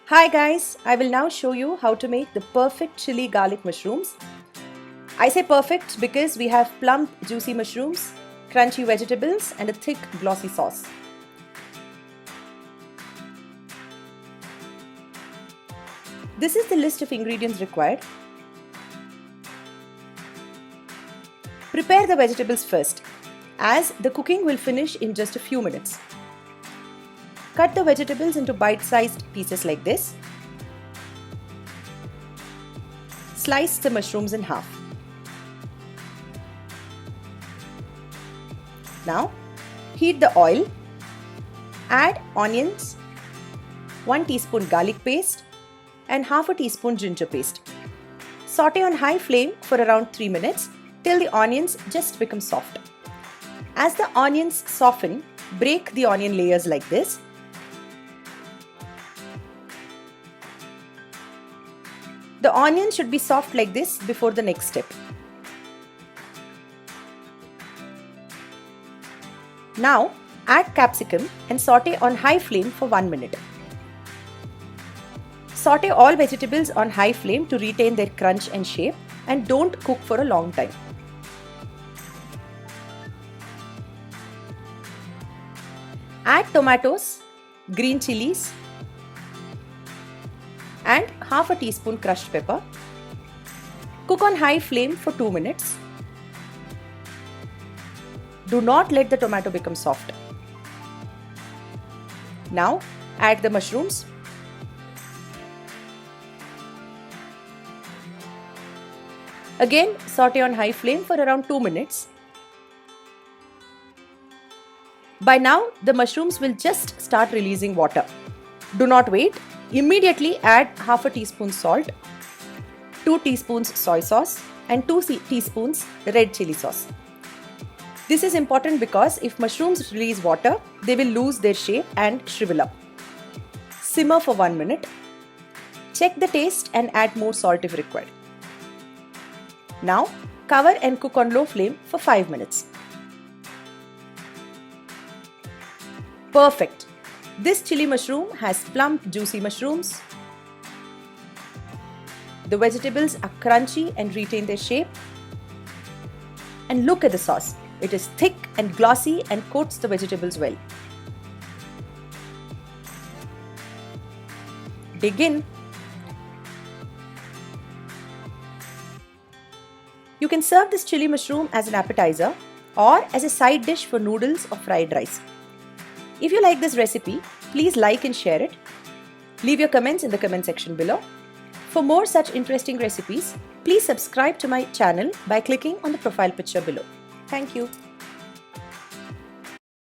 Hi guys, I will now show you how to make the perfect chili garlic mushrooms. I say perfect because we have plump juicy mushrooms, crunchy vegetables and a thick glossy sauce. This is the list of ingredients required. Prepare the vegetables first, as the cooking will finish in just a few minutes. Cut the vegetables into bite-sized pieces like this. Slice the mushrooms in half. Now, heat the oil. Add onions, 1 teaspoon garlic paste and half a teaspoon ginger paste. Saute on high flame for around 3 minutes till the onions just become soft. As the onions soften, break the onion layers like this. The onion should be soft like this before the next step. Now add capsicum and saute on high flame for 1 minute. Saute all vegetables on high flame to retain their crunch and shape, and don't cook for a long time. Add tomatoes, green chilies and half a teaspoon crushed pepper. Cook on high flame for 2 minutes. Do not let the tomato become soft. Now add the mushrooms. Again saute on high flame for around 2 minutes. By now the mushrooms will just start releasing water. Do not wait. Immediately add half a teaspoon salt, 2 teaspoons soy sauce and 2 teaspoons red chili sauce. This is important because if mushrooms release water, they will lose their shape and shrivel up. Simmer for 1 minute. Check the taste and add more salt if required. Now cover and cook on low flame for 5 minutes. Perfect! This chili mushroom has plump juicy mushrooms. The vegetables are crunchy and retain their shape. And look at the sauce. It is thick and glossy and coats the vegetables well. Dig in. You can serve this chili mushroom as an appetizer or as a side dish for noodles or fried rice. If you like this recipe, please like and share it. Leave your comments in the comment section below. For more such interesting recipes, please subscribe to my channel by clicking on the profile picture below. Thank you.